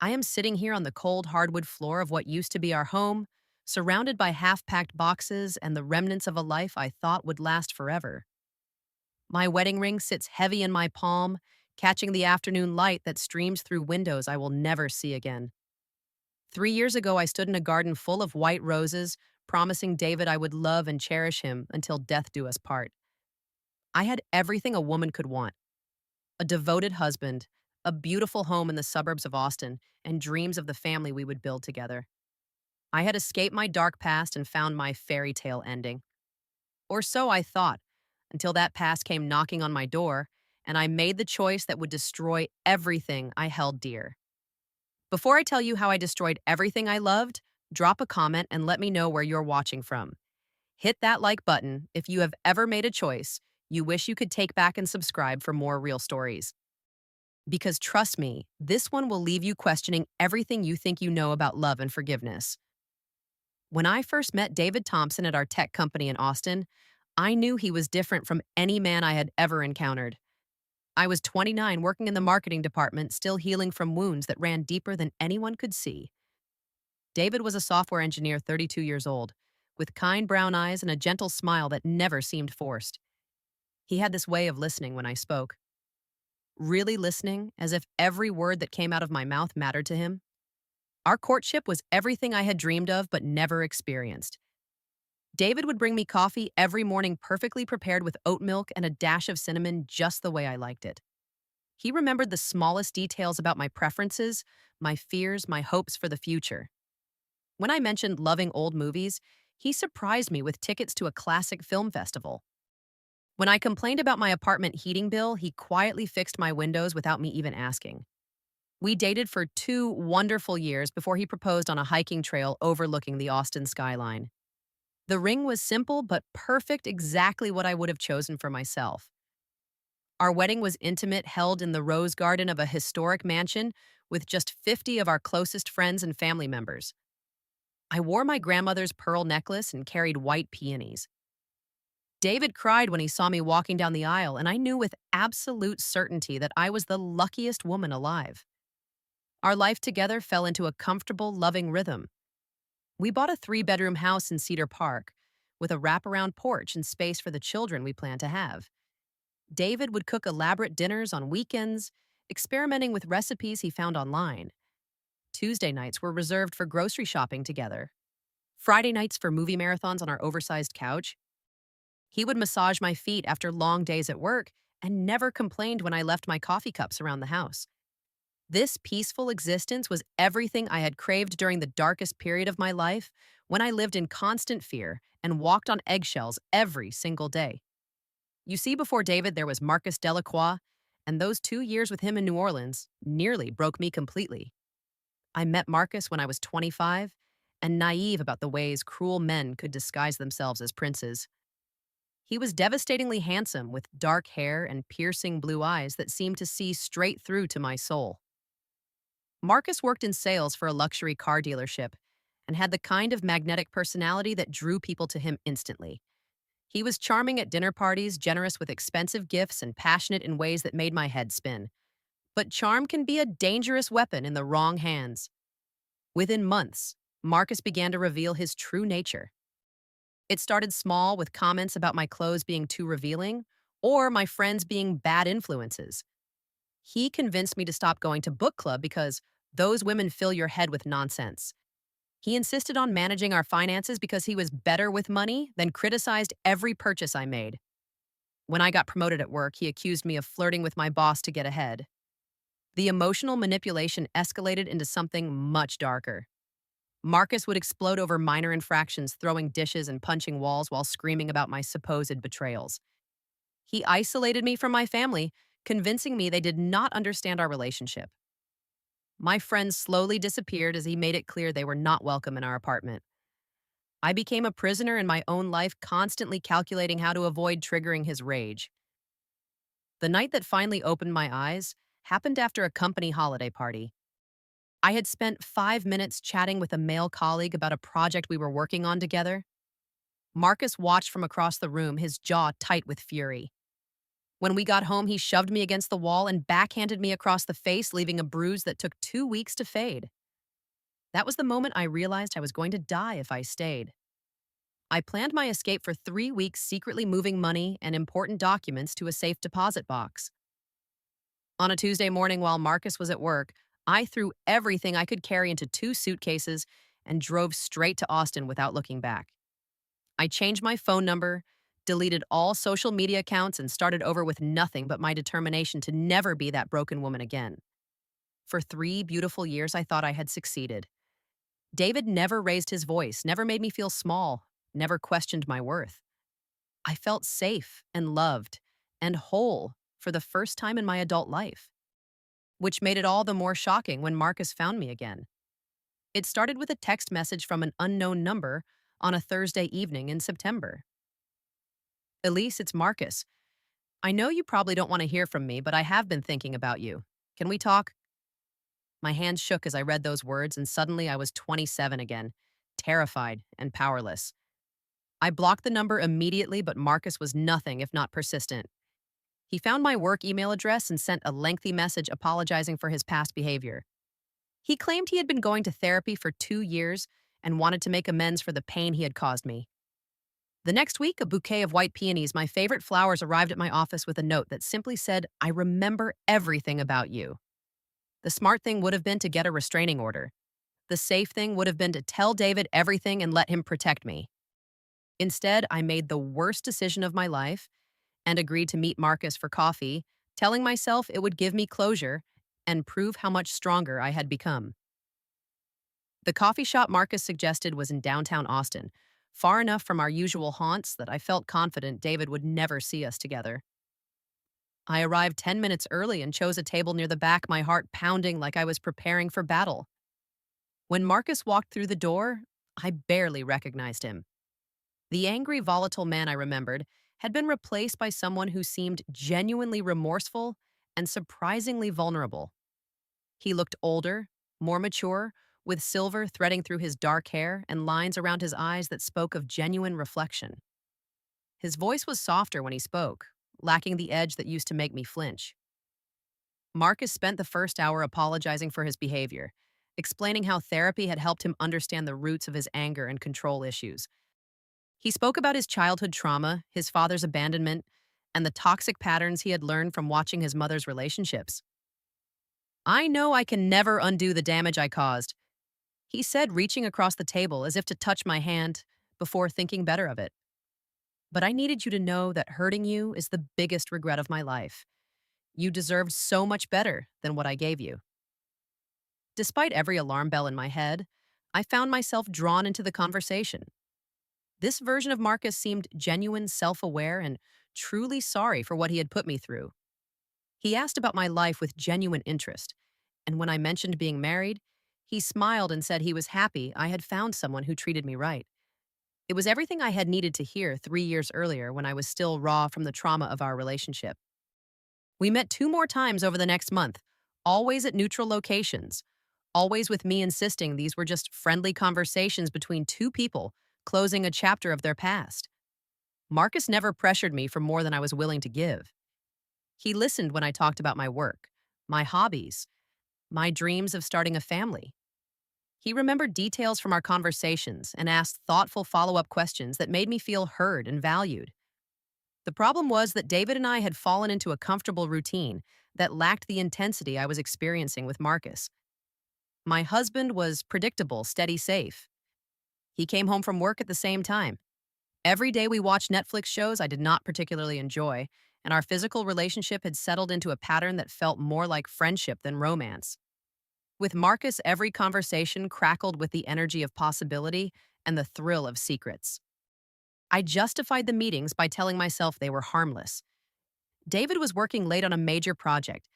I am sitting here on the cold hardwood floor of what used to be our home, surrounded by half packed boxes and the remnants of a life I thought would last forever. My wedding ring sits heavy in my palm, catching the afternoon light that streams through windows I will never see again. 3 years ago, I stood in a garden full of white roses, promising David I would love and cherish him until death do us part. I had everything a woman could want: a devoted husband, a beautiful home in the suburbs of Austin, and dreams of the family we would build together. I had escaped my dark past and found my fairy tale ending. Or so I thought, until that past came knocking on my door, and I made the choice that would destroy everything I held dear. Before I tell you how I destroyed everything I loved, drop a comment and let me know where you're watching from. Hit that like button if you have ever made a choice you wish you could take back and subscribe for more real stories. Because trust me, this one will leave you questioning everything you think you know about love and forgiveness. When I first met David Thompson at our tech company in Austin, I knew he was different from any man I had ever encountered. I was 29, working in the marketing department, still healing from wounds that ran deeper than anyone could see. David was a software engineer, 32 years old, with kind brown eyes and a gentle smile that never seemed forced. He had this way of listening when I spoke, really listening, as if every word that came out of my mouth mattered to him. Our courtship was everything I had dreamed of but never experienced. David would bring me coffee every morning, perfectly prepared with oat milk and a dash of cinnamon, just the way I liked it. He remembered the smallest details about my preferences, my fears, my hopes for the future. When I mentioned loving old movies, he surprised me with tickets to a classic film festival. When I complained about my apartment heating bill, he quietly fixed my windows without me even asking. We dated for 2 wonderful years before he proposed on a hiking trail overlooking the Austin skyline. The ring was simple but perfect, exactly what I would have chosen for myself. Our wedding was intimate, held in the rose garden of a historic mansion with just 50 of our closest friends and family members. I wore my grandmother's pearl necklace and carried white peonies. David cried when he saw me walking down the aisle, and I knew with absolute certainty that I was the luckiest woman alive. Our life together fell into a comfortable, loving rhythm. We bought a 3 bedroom house in Cedar Park with a wraparound porch and space for the children we planned to have. David would cook elaborate dinners on weekends, experimenting with recipes he found online. Tuesday nights were reserved for grocery shopping together. Friday nights for movie marathons on our oversized couch. He would massage my feet after long days at work and never complained when I left my coffee cups around the house. This peaceful existence was everything I had craved during the darkest period of my life, when I lived in constant fear and walked on eggshells every single day. You see, before David, there was Marcus Delacroix, and those 2 years with him in New Orleans nearly broke me completely. I met Marcus when I was 25 and naive about the ways cruel men could disguise themselves as princes. He was devastatingly handsome, with dark hair and piercing blue eyes that seemed to see straight through to my soul. Marcus worked in sales for a luxury car dealership and had the kind of magnetic personality that drew people to him instantly. He was charming at dinner parties, generous with expensive gifts, and passionate in ways that made my head spin. But charm can be a dangerous weapon in the wrong hands. Within months, Marcus began to reveal his true nature. It started small, with comments about my clothes being too revealing or my friends being bad influences. He convinced me to stop going to book club because those women fill your head with nonsense. He insisted on managing our finances because he was better with money, then criticized every purchase I made. When I got promoted at work, he accused me of flirting with my boss to get ahead. The emotional manipulation escalated into something much darker. Marcus would explode over minor infractions, throwing dishes and punching walls while screaming about my supposed betrayals. He isolated me from my family, convincing me they did not understand our relationship. My friends slowly disappeared as he made it clear they were not welcome in our apartment. I became a prisoner in my own life, constantly calculating how to avoid triggering his rage. The night that finally opened my eyes happened after a company holiday party. I had spent 5 minutes chatting with a male colleague about a project we were working on together. Marcus watched from across the room, his jaw tight with fury. When we got home, he shoved me against the wall and backhanded me across the face, leaving a bruise that took 2 weeks to fade. That was the moment I realized I was going to die if I stayed. I planned my escape for 3 weeks, secretly moving money and important documents to a safe deposit box. On a Tuesday morning while Marcus was at work, I threw everything I could carry into 2 suitcases and drove straight to Austin without looking back. I changed my phone number, deleted all social media accounts, and started over with nothing but my determination to never be that broken woman again. For 3 beautiful years, I thought I had succeeded. David never raised his voice, never made me feel small, never questioned my worth. I felt safe and loved and whole for the first time in my adult life, which made it all the more shocking when Marcus found me again. It started with a text message from an unknown number on a Thursday evening in September. Elise, it's Marcus. I know you probably don't want to hear from me, but I have been thinking about you. Can we talk? My hands shook as I read those words, and suddenly I was 27 again, terrified and powerless. I blocked the number immediately, but Marcus was nothing if not persistent. He found my work email address and sent a lengthy message apologizing for his past behavior. He claimed he had been going to therapy for 2 years and wanted to make amends for the pain he had caused me. The next week, a bouquet of white peonies, my favorite flowers, arrived at my office with a note that simply said, "I remember everything about you." The smart thing would have been to get a restraining order. The safe thing would have been to tell David everything and let him protect me. Instead, I made the worst decision of my life and agreed to meet Marcus for coffee, telling myself it would give me closure and prove how much stronger I had become. The coffee shop Marcus suggested was in downtown Austin, far enough from our usual haunts that I felt confident David would never see us together. I arrived 10 minutes early and chose a table near the back, my heart pounding like I was preparing for battle. When Marcus walked through the door, I barely recognized him. The angry, volatile man I remembered had been replaced by someone who seemed genuinely remorseful and surprisingly vulnerable. He looked older, more mature, with silver threading through his dark hair and lines around his eyes that spoke of genuine reflection. His voice was softer when he spoke, lacking the edge that used to make me flinch. Marcus spent the first hour apologizing for his behavior, explaining how therapy had helped him understand the roots of his anger and control issues. He spoke about his childhood trauma, his father's abandonment, and the toxic patterns he had learned from watching his mother's relationships. "I know I can never undo the damage I caused," he said, reaching across the table as if to touch my hand before thinking better of it. "But I needed you to know that hurting you is the biggest regret of my life. You deserved so much better than what I gave you." Despite every alarm bell in my head, I found myself drawn into the conversation. This version of Marcus seemed genuine, self-aware, and truly sorry for what he had put me through. He asked about my life with genuine interest, and when I mentioned being married, he smiled and said he was happy I had found someone who treated me right. It was everything I had needed to hear 3 years earlier when I was still raw from the trauma of our relationship. We met 2 more times over the next month, always at neutral locations, always with me insisting these were just friendly conversations between two people closing a chapter of their past. Marcus never pressured me for more than I was willing to give. He listened when I talked about my work, my hobbies, my dreams of starting a family. He remembered details from our conversations and asked thoughtful follow-up questions that made me feel heard and valued. The problem was that David and I had fallen into a comfortable routine that lacked the intensity I was experiencing with Marcus. My husband was predictable, steady, safe. He came home from work at the same time. Every day we watched Netflix shows I did not particularly enjoy, and our physical relationship had settled into a pattern that felt more like friendship than romance. With Marcus, every conversation crackled with the energy of possibility and the thrill of secrets. I justified the meetings by telling myself they were harmless. David was working late on a major project,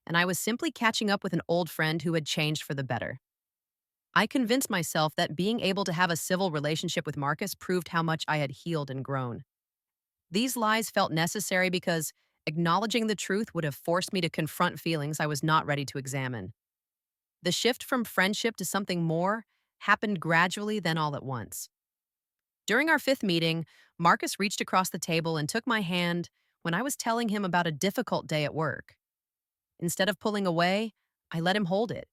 and I was simply catching up with an old friend who had changed for the better. I convinced myself that being able to have a civil relationship with Marcus proved how much I had healed and grown. These lies felt necessary because acknowledging the truth would have forced me to confront feelings I was not ready to examine. The shift from friendship to something more happened gradually, then all at once. During our fifth meeting, Marcus reached across the table and took my hand when I was telling him about a difficult day at work. Instead of pulling away, I let him hold it,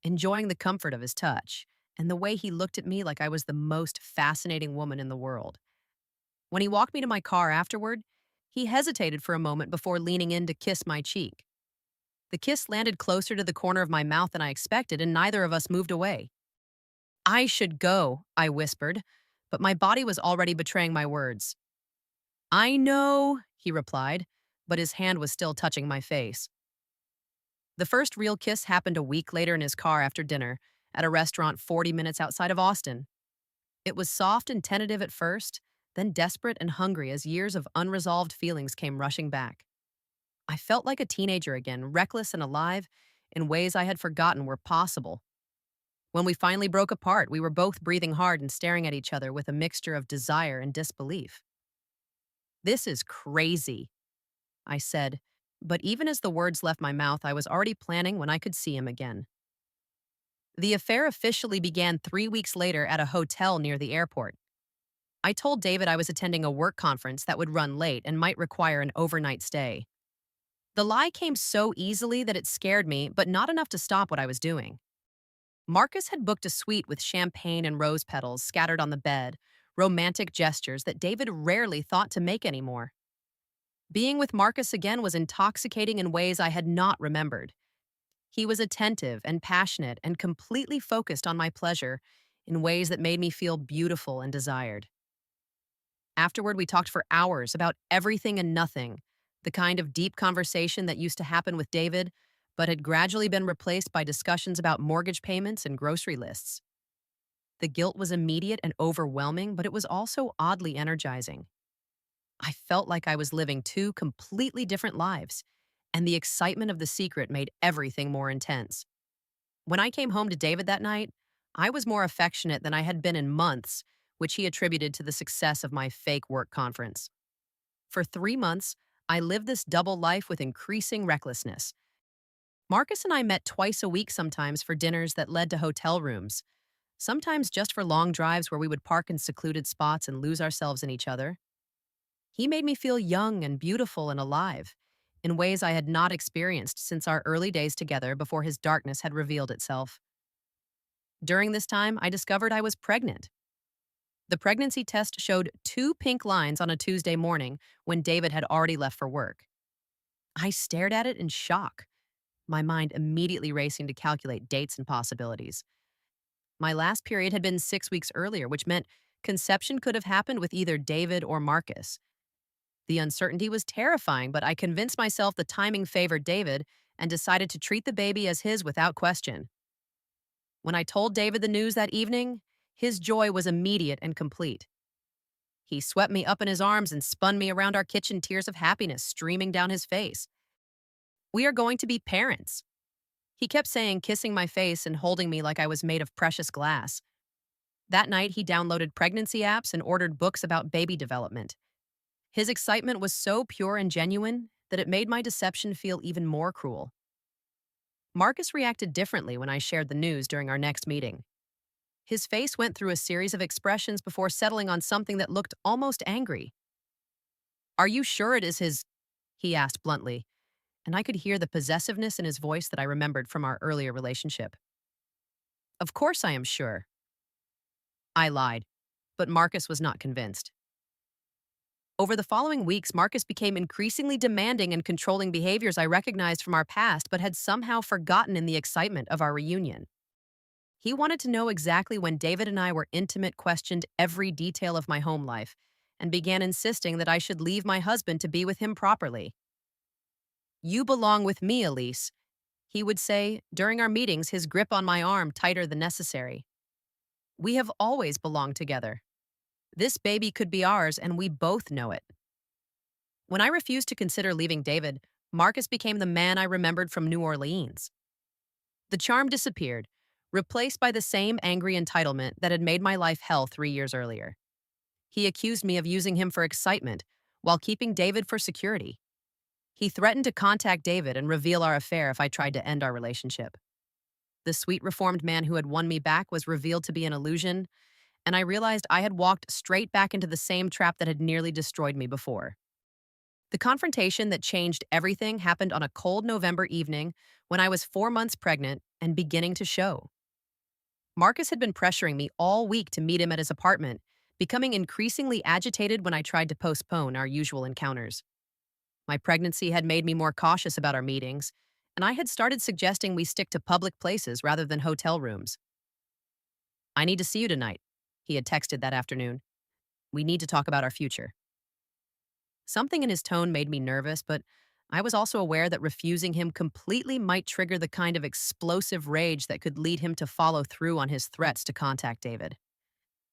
enjoying the comfort of his touch and the way he looked at me like I was the most fascinating woman in the world. When he walked me to my car afterward, he hesitated for a moment before leaning in to kiss my cheek. The kiss landed closer to the corner of my mouth than I expected, and neither of us moved away. I should go, I whispered, but my body was already betraying my words. I know, he replied, but his hand was still touching my face. The first real kiss happened a week later in his car after dinner at a restaurant 40 minutes outside of Austin. It was soft and tentative at first, then desperate and hungry as years of unresolved feelings came rushing back. I felt like a teenager again, reckless and alive in ways I had forgotten were possible. When we finally broke apart, we were both breathing hard and staring at each other with a mixture of desire and disbelief. This is crazy, I said, but even as the words left my mouth, I was already planning when I could see him again. The affair officially began 3 weeks later at a hotel near the airport. I told David I was attending a work conference that would run late and might require an overnight stay. The lie came so easily that it scared me, but not enough to stop what I was doing. Marcus had booked a suite with champagne and rose petals scattered on the bed, romantic gestures that David rarely thought to make anymore. Being with Marcus again was intoxicating in ways I had not remembered. He was attentive and passionate and completely focused on my pleasure in ways that made me feel beautiful and desired. Afterward, we talked for hours about everything and nothing, the kind of deep conversation that used to happen with David, but had gradually been replaced by discussions about mortgage payments and grocery lists. The guilt was immediate and overwhelming, but it was also oddly energizing. I felt like I was living two completely different lives, and the excitement of the secret made everything more intense. When I came home to David that night, I was more affectionate than I had been in months, which he attributed to the success of my fake work conference. For 3 months, I lived this double life with increasing recklessness. Marcus and I met twice a week sometimes for dinners that led to hotel rooms, sometimes just for long drives where we would park in secluded spots and lose ourselves in each other. He made me feel young and beautiful and alive, in ways I had not experienced since our early days together before his darkness had revealed itself. During this time, I discovered I was pregnant. The pregnancy test showed 2 pink lines on a Tuesday morning when David had already left for work. I stared at it in shock, my mind immediately racing to calculate dates and possibilities. My last period had been 6 weeks earlier, which meant conception could have happened with either David or Marcus. The uncertainty was terrifying, but I convinced myself the timing favored David and decided to treat the baby as his without question. When I told David the news that evening, his joy was immediate and complete. He swept me up in his arms and spun me around our kitchen, tears of happiness streaming down his face. We are going to be parents, he kept saying, kissing my face and holding me like I was made of precious glass. That night, he downloaded pregnancy apps and ordered books about baby development. His excitement was so pure and genuine that it made my deception feel even more cruel. Marcus reacted differently when I shared the news during our next meeting. His face went through a series of expressions before settling on something that looked almost angry. Are you sure it is his? He asked bluntly, and I could hear the possessiveness in his voice that I remembered from our earlier relationship. Of course I am sure. I lied, but Marcus was not convinced. Over the following weeks, Marcus became increasingly demanding and controlling behaviors I recognized from our past but had somehow forgotten in the excitement of our reunion. He wanted to know exactly when David and I were intimate, questioned every detail of my home life, and began insisting that I should leave my husband to be with him properly. You belong with me, Elise, he would say, during our meetings, his grip on my arm tighter than necessary. We have always belonged together. This baby could be ours, and we both know it. When I refused to consider leaving David, Marcus became the man I remembered from New Orleans. The charm disappeared, replaced by the same angry entitlement that had made my life hell 3 years earlier. He accused me of using him for excitement while keeping David for security. He threatened to contact David and reveal our affair if I tried to end our relationship. The sweet reformed man who had won me back was revealed to be an illusion, and I realized I had walked straight back into the same trap that had nearly destroyed me before. The confrontation that changed everything happened on a cold November evening when I was 4 months pregnant and beginning to show. Marcus had been pressuring me all week to meet him at his apartment, becoming increasingly agitated when I tried to postpone our usual encounters. My pregnancy had made me more cautious about our meetings, and I had started suggesting we stick to public places rather than hotel rooms. "I need to see you tonight," he had texted that afternoon. "We need to talk about our future." Something in his tone made me nervous, but I was also aware that refusing him completely might trigger the kind of explosive rage that could lead him to follow through on his threats to contact David.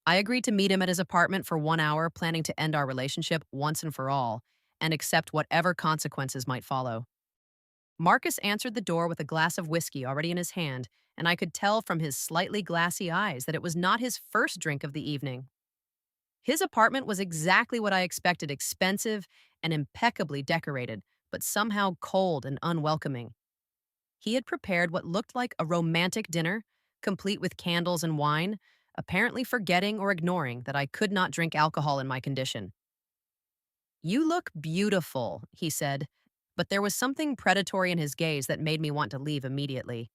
I agreed to meet him at his apartment for 1 hour, planning to end our relationship once and for all, and accept whatever consequences might follow. Marcus answered the door with a glass of whiskey already in his hand, and I could tell from his slightly glassy eyes that it was not his first drink of the evening. His apartment was exactly what I expected: expensive and impeccably decorated, but somehow cold and unwelcoming. He had prepared what looked like a romantic dinner, complete with candles and wine, apparently forgetting or ignoring that I could not drink alcohol in my condition. "You look beautiful," he said, but there was something predatory in his gaze that made me want to leave immediately.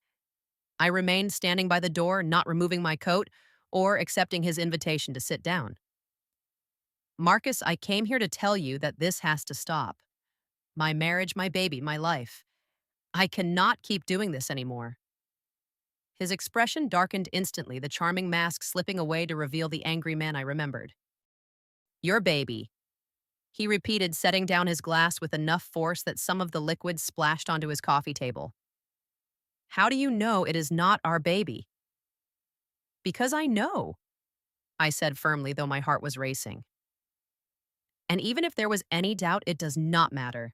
I remained standing by the door, not removing my coat or accepting his invitation to sit down. "Marcus, I came here to tell you that this has to stop. My marriage, my baby, my life. I cannot keep doing this anymore." His expression darkened instantly, the charming mask slipping away to reveal the angry man I remembered. "Your baby," he repeated, setting down his glass with enough force that some of the liquid splashed onto his coffee table. "How do you know it is not our baby?" "Because I know," I said firmly, though my heart was racing. "And even if there was any doubt, it does not matter.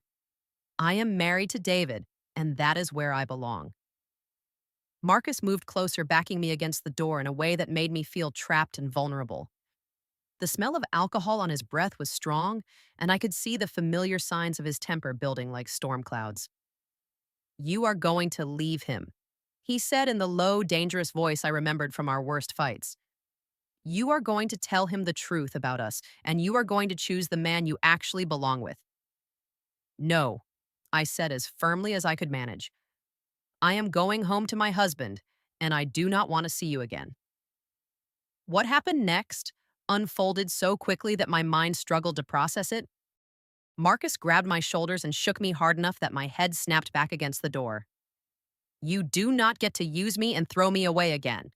I am married to David, and that is where I belong." Marcus moved closer, backing me against the door in a way that made me feel trapped and vulnerable. The smell of alcohol on his breath was strong, and I could see the familiar signs of his temper building like storm clouds. "You are going to leave him," he said in the low, dangerous voice I remembered from our worst fights. "You are going to tell him the truth about us, and you are going to choose the man you actually belong with." "No," I said as firmly as I could manage. "I am going home to my husband, and I do not want to see you again." What happened next unfolded so quickly that my mind struggled to process it. Marcus grabbed my shoulders and shook me hard enough that my head snapped back against the door. "You do not get to use me and throw me away again."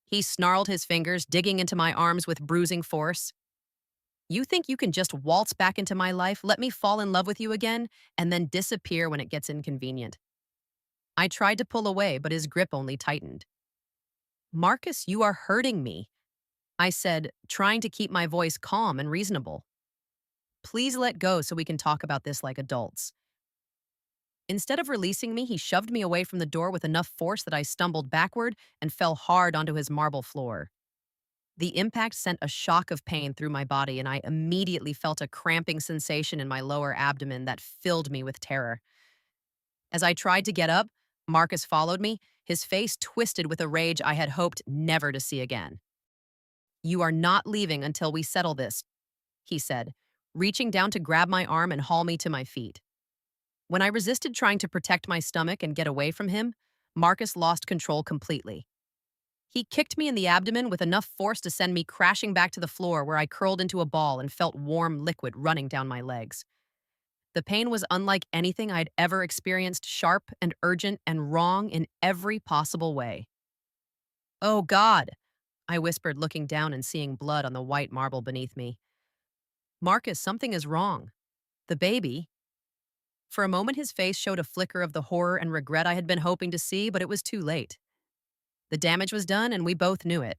He snarled, his fingers digging into my arms with bruising force. "You think you can just waltz back into my life, let me fall in love with you again, and then disappear when it gets inconvenient?" I tried to pull away, but his grip only tightened. "Marcus, you are hurting me," I said, trying to keep my voice calm and reasonable. "Please let go so we can talk about this like adults." Instead of releasing me, he shoved me away from the door with enough force that I stumbled backward and fell hard onto his marble floor. The impact sent a shock of pain through my body, and I immediately felt a cramping sensation in my lower abdomen that filled me with terror. As I tried to get up, Marcus followed me, his face twisted with a rage I had hoped never to see again. "You are not leaving until we settle this," he said, reaching down to grab my arm and haul me to my feet. When I resisted trying to protect my stomach and get away from him, Marcus lost control completely. He kicked me in the abdomen with enough force to send me crashing back to the floor, where I curled into a ball and felt warm liquid running down my legs. The pain was unlike anything I'd ever experienced, sharp and urgent and wrong in every possible way. "Oh, God," I whispered, looking down and seeing blood on the white marble beneath me. "Marcus, something is wrong. The baby—" For a moment, his face showed a flicker of the horror and regret I had been hoping to see, but it was too late. The damage was done, and we both knew it.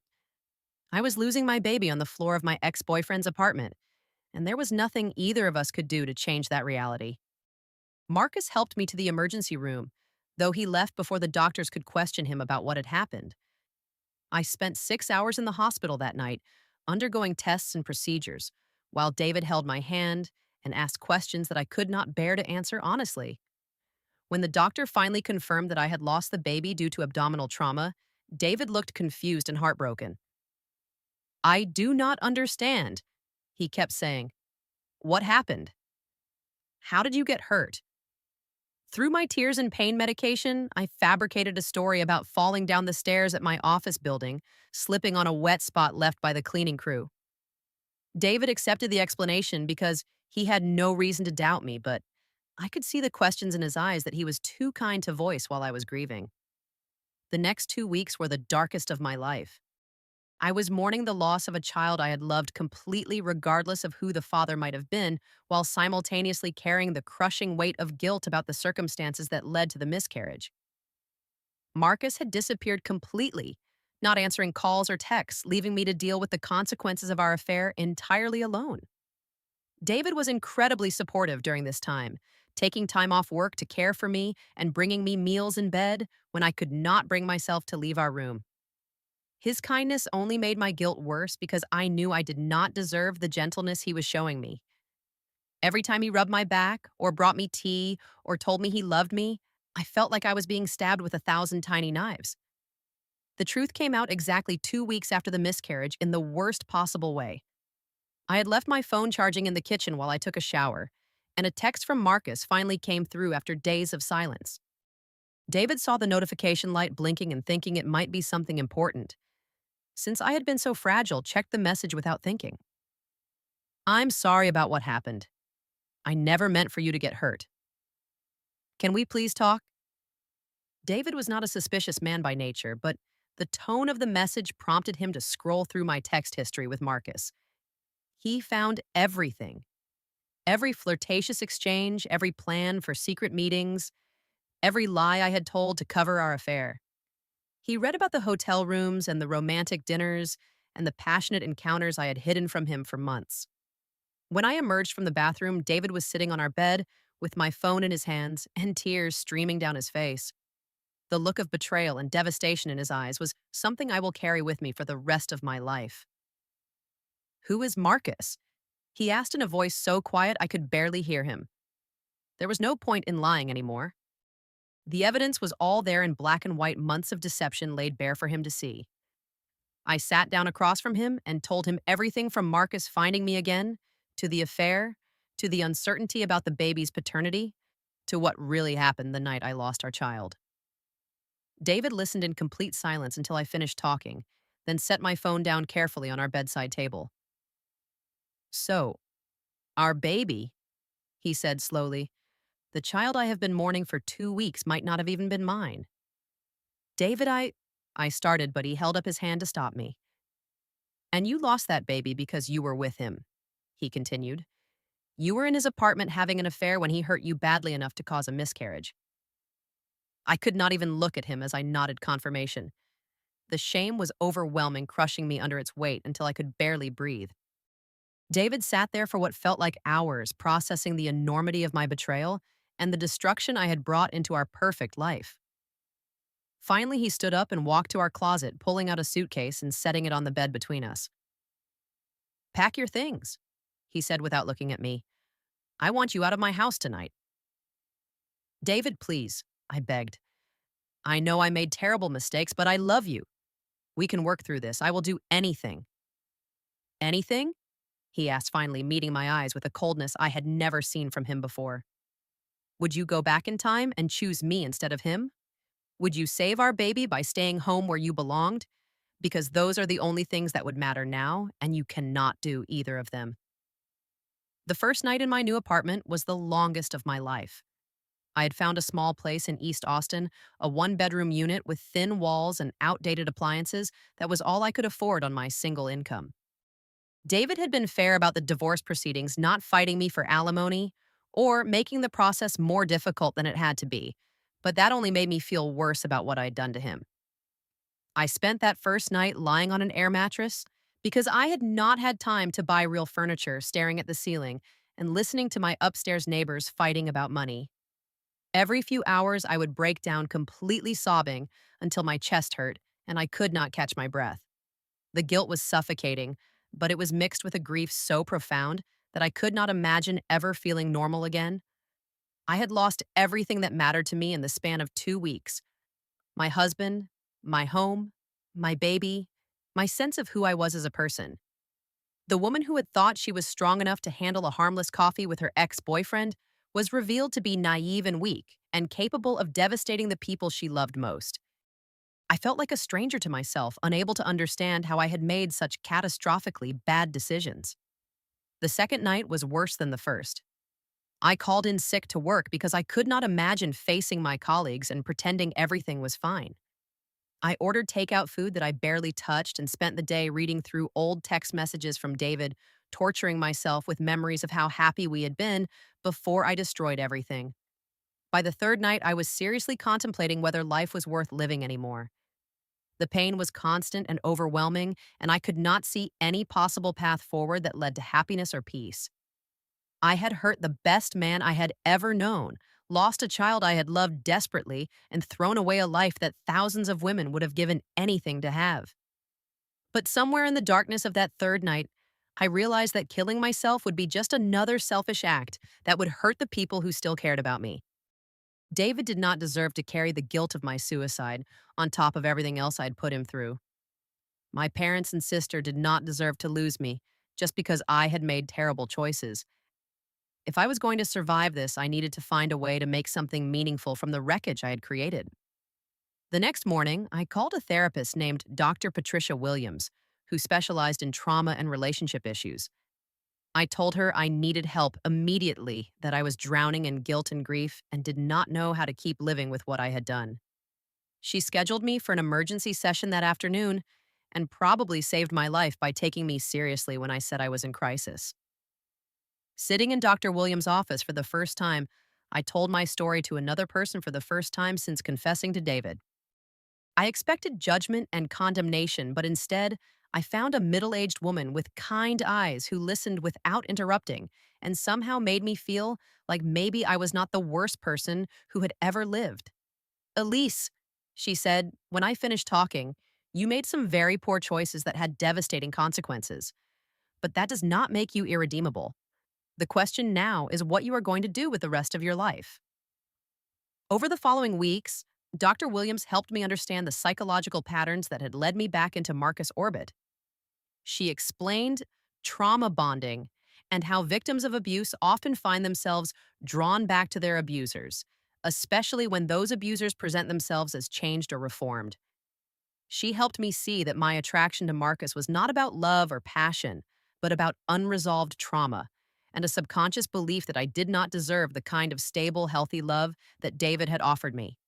I was losing my baby on the floor of my ex-boyfriend's apartment, and there was nothing either of us could do to change that reality. Marcus helped me to the emergency room, though he left before the doctors could question him about what had happened. I spent 6 hours in the hospital that night, undergoing tests and procedures, while David held my hand and asked questions that I could not bear to answer honestly. When the doctor finally confirmed that I had lost the baby due to abdominal trauma, David looked confused and heartbroken. "I do not understand," he kept saying. "What happened?" How did you get hurt? Through my tears and pain medication, I fabricated a story about falling down the stairs at my office building, slipping on a wet spot left by the cleaning crew. David accepted the explanation because he had no reason to doubt me, but I could see the questions in his eyes that he was too kind to voice while I was grieving. The next 2 weeks were the darkest of my life. I was mourning the loss of a child I had loved completely, regardless of who the father might have been, while simultaneously carrying the crushing weight of guilt about the circumstances that led to the miscarriage. Marcus had disappeared completely, not answering calls or texts, leaving me to deal with the consequences of our affair entirely alone. David was incredibly supportive during this time, taking time off work to care for me and bringing me meals in bed when I could not bring myself to leave our room. His kindness only made my guilt worse because I knew I did not deserve the gentleness he was showing me. Every time he rubbed my back, or brought me tea, or told me he loved me, I felt like I was being stabbed with 1,000 tiny knives. The truth came out exactly 2 weeks after the miscarriage in the worst possible way. I had left my phone charging in the kitchen while I took a shower, and a text from Marcus finally came through after days of silence. David saw the notification light blinking and thinking it might be something important. Since I had been so fragile, checked the message without thinking. I'm sorry about what happened. I never meant for you to get hurt. Can we please talk? David was not a suspicious man by nature, but the tone of the message prompted him to scroll through my text history with Marcus. He found everything. Every flirtatious exchange, every plan for secret meetings, every lie I had told to cover our affair. He read about the hotel rooms and the romantic dinners and the passionate encounters I had hidden from him for months. When I emerged from the bathroom, David was sitting on our bed with my phone in his hands and tears streaming down his face. The look of betrayal and devastation in his eyes was something I will carry with me for the rest of my life. Who is Marcus? He asked in a voice so quiet I could barely hear him. There was no point in lying anymore. The evidence was all there in black and white, months of deception laid bare for him to see. I sat down across from him and told him everything from Marcus finding me again, to the affair, to the uncertainty about the baby's paternity, to what really happened the night I lost our child. David listened in complete silence until I finished talking, then set my phone down carefully on our bedside table. So, our baby, he said slowly, the child I have been mourning for 2 weeks might not have even been mine. David, I started, but he held up his hand to stop me. And you lost that baby because you were with him, he continued. You were in his apartment having an affair when he hurt you badly enough to cause a miscarriage. I could not even look at him as I nodded confirmation. The shame was overwhelming, crushing me under its weight until I could barely breathe. David sat there for what felt like hours, processing the enormity of my betrayal and the destruction I had brought into our perfect life. Finally, he stood up and walked to our closet, pulling out a suitcase and setting it on the bed between us. Pack your things, he said without looking at me. I want you out of my house tonight. David, please, I begged. I know I made terrible mistakes, but I love you. We can work through this. I will do anything. Anything? He asked, finally, meeting my eyes with a coldness I had never seen from him before. Would you go back in time and choose me instead of him? Would you save our baby by staying home where you belonged? Because those are the only things that would matter now, and you cannot do either of them. The first night in my new apartment was the longest of my life. I had found a small place in East Austin, a one-bedroom unit with thin walls and outdated appliances that was all I could afford on my single income. David had been fair about the divorce proceedings, not fighting me for alimony or making the process more difficult than it had to be, but that only made me feel worse about what I'd done to him. I spent that first night lying on an air mattress because I had not had time to buy real furniture, staring at the ceiling and listening to my upstairs neighbors fighting about money. Every few hours, I would break down completely sobbing until my chest hurt and I could not catch my breath. The guilt was suffocating, but it was mixed with a grief so profound that I could not imagine ever feeling normal again. I had lost everything that mattered to me in the span of 2 weeks. My husband, my home, my baby, my sense of who I was as a person. The woman who had thought she was strong enough to handle a harmless coffee with her ex-boyfriend was revealed to be naive and weak and capable of devastating the people she loved most. I felt like a stranger to myself, unable to understand how I had made such catastrophically bad decisions. The second night was worse than the first. I called in sick to work because I could not imagine facing my colleagues and pretending everything was fine. I ordered takeout food that I barely touched and spent the day reading through old text messages from David, torturing myself with memories of how happy we had been before I destroyed everything. By the third night, I was seriously contemplating whether life was worth living anymore. The pain was constant and overwhelming, and I could not see any possible path forward that led to happiness or peace. I had hurt the best man I had ever known, lost a child I had loved desperately, and thrown away a life that thousands of women would have given anything to have. But somewhere in the darkness of that third night, I realized that killing myself would be just another selfish act that would hurt the people who still cared about me. David did not deserve to carry the guilt of my suicide on top of everything else I'd put him through. My parents and sister did not deserve to lose me just because I had made terrible choices. If I was going to survive this, I needed to find a way to make something meaningful from the wreckage I had created. The next morning, I called a therapist named Dr. Patricia Williams, who specialized in trauma and relationship issues. I told her I needed help immediately, that I was drowning in guilt and grief and did not know how to keep living with what I had done. She scheduled me for an emergency session that afternoon and probably saved my life by taking me seriously when I said I was in crisis. Sitting in Dr. Williams' office for the first time, I told my story to another person for the first time since confessing to David. I expected judgment and condemnation, but instead, I found a middle aged woman with kind eyes who listened without interrupting and somehow made me feel like maybe I was not the worst person who had ever lived. Elise, she said, when I finished talking, you made some very poor choices that had devastating consequences, but that does not make you irredeemable. The question now is what you are going to do with the rest of your life. Over the following weeks, Dr. Williams helped me understand the psychological patterns that had led me back into Marcus' orbit. She explained trauma bonding and how victims of abuse often find themselves drawn back to their abusers, especially when those abusers present themselves as changed or reformed. She helped me see that my attraction to Marcus was not about love or passion, but about unresolved trauma and a subconscious belief that I did not deserve the kind of stable, healthy love that David had offered me.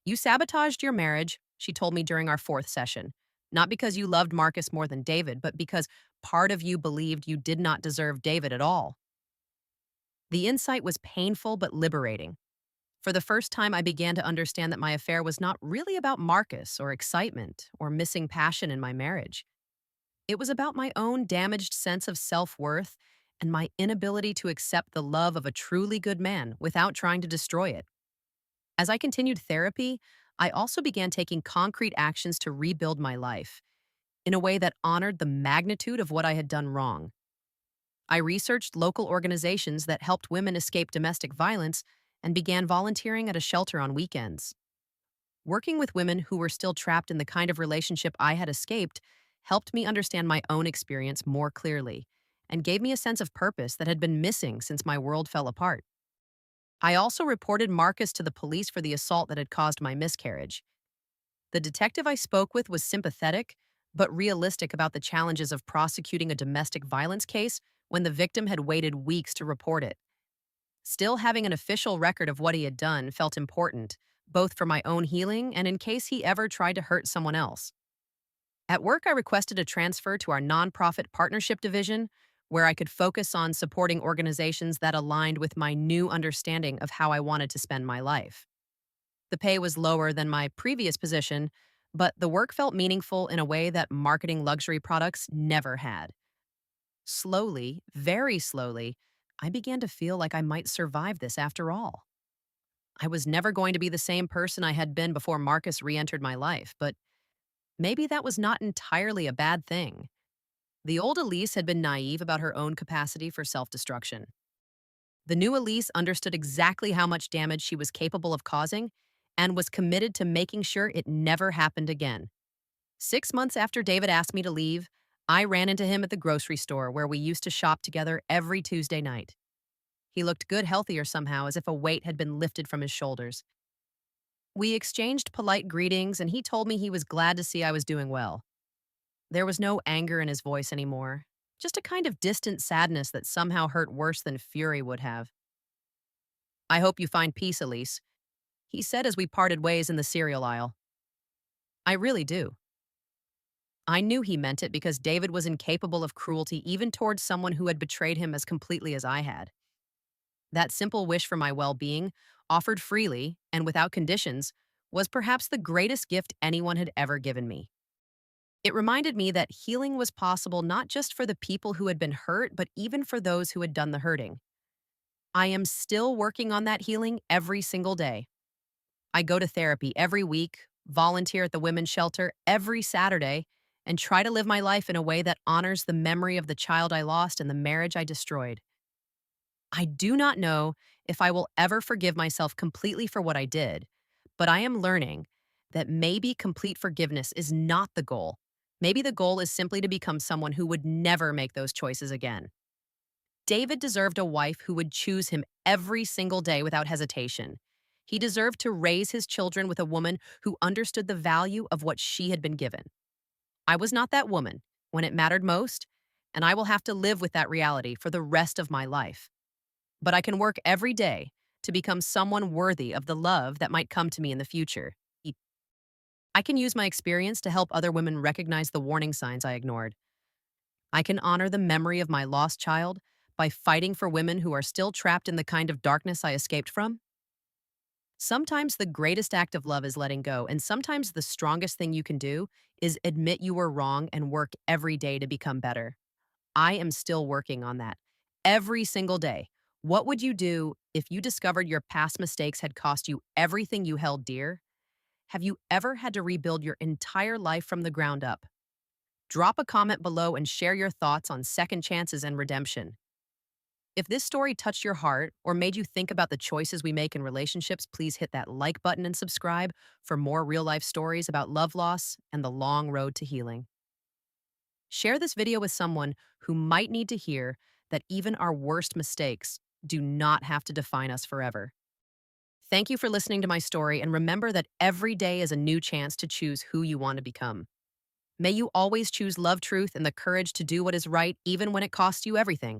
You sabotaged your marriage, she told me during our fourth session, not because you loved Marcus more than David, but because part of you believed you did not deserve David at all. The insight was painful but liberating. For the first time, I began to understand that my affair was not really about Marcus or excitement or missing passion in my marriage. It was about my own damaged sense of self-worth and my inability to accept the love of a truly good man without trying to destroy it. As I continued therapy, I also began taking concrete actions to rebuild my life in a way that honored the magnitude of what I had done wrong. I researched local organizations that helped women escape domestic violence and began volunteering at a shelter on weekends. Working with women who were still trapped in the kind of relationship I had escaped helped me understand my own experience more clearly and gave me a sense of purpose that had been missing since my world fell apart. I also reported Marcus to the police for the assault that had caused my miscarriage. The detective I spoke with was sympathetic, but realistic about the challenges of prosecuting a domestic violence case when the victim had waited weeks to report it. Still, having an official record of what he had done felt important, both for my own healing and in case he ever tried to hurt someone else. At work, I requested a transfer to our nonprofit partnership division, where I could focus on supporting organizations that aligned with my new understanding of how I wanted to spend my life. The pay was lower than my previous position, but the work felt meaningful in a way that marketing luxury products never had. Slowly, very slowly, I began to feel like I might survive this after all. I was never going to be the same person I had been before Marcus re entered my life, but maybe that was not entirely a bad thing. The old Elise had been naive about her own capacity for self destruction. The new Elise understood exactly how much damage she was capable of causing and was committed to making sure it never happened again. 6 months after David asked me to leave, I ran into him at the grocery store where we used to shop together every Tuesday night. He looked good, healthier somehow, as if a weight had been lifted from his shoulders. We exchanged polite greetings, and he told me he was glad to see I was doing well. There was no anger in his voice anymore, just a kind of distant sadness that somehow hurt worse than fury would have. I hope you find peace, Elise, he said as we parted ways in the cereal aisle. I really do. I knew he meant it because David was incapable of cruelty even towards someone who had betrayed him as completely as I had. That simple wish for my well being, offered freely and without conditions, was perhaps the greatest gift anyone had ever given me. It reminded me that healing was possible not just for the people who had been hurt, but even for those who had done the hurting. I am still working on that healing every single day. I go to therapy every week, volunteer at the women's shelter every Saturday, and try to live my life in a way that honors the memory of the child I lost and the marriage I destroyed. I do not know if I will ever forgive myself completely for what I did, but I am learning that maybe complete forgiveness is not the goal. Maybe the goal is simply to become someone who would never make those choices again. David deserved a wife who would choose him every single day without hesitation. He deserved to raise his children with a woman who understood the value of what she had been given. I was not that woman when it mattered most, and I will have to live with that reality for the rest of my life. But I can work every day to become someone worthy of the love that might come to me in the future. I can use my experience to help other women recognize the warning signs I ignored. I can honor the memory of my lost child by fighting for women who are still trapped in the kind of darkness I escaped from. Sometimes the greatest act of love is letting go, and sometimes the strongest thing you can do is admit you were wrong and work every day to become better. I am still working on that. Every single day. What would you do if you discovered your past mistakes had cost you everything you held dear? Have you ever had to rebuild your entire life from the ground up? Drop a comment below and share your thoughts on second chances and redemption. If this story touched your heart or made you think about the choices we make in relationships, please hit that like button and subscribe for more real life stories about love loss and the long road to healing. Share this video with someone who might need to hear that even our worst mistakes do not have to define us forever. Thank you for listening to my story, and remember that every day is a new chance to choose who you want to become. May you always choose love, truth, and the courage to do what is right, even when it costs you everything.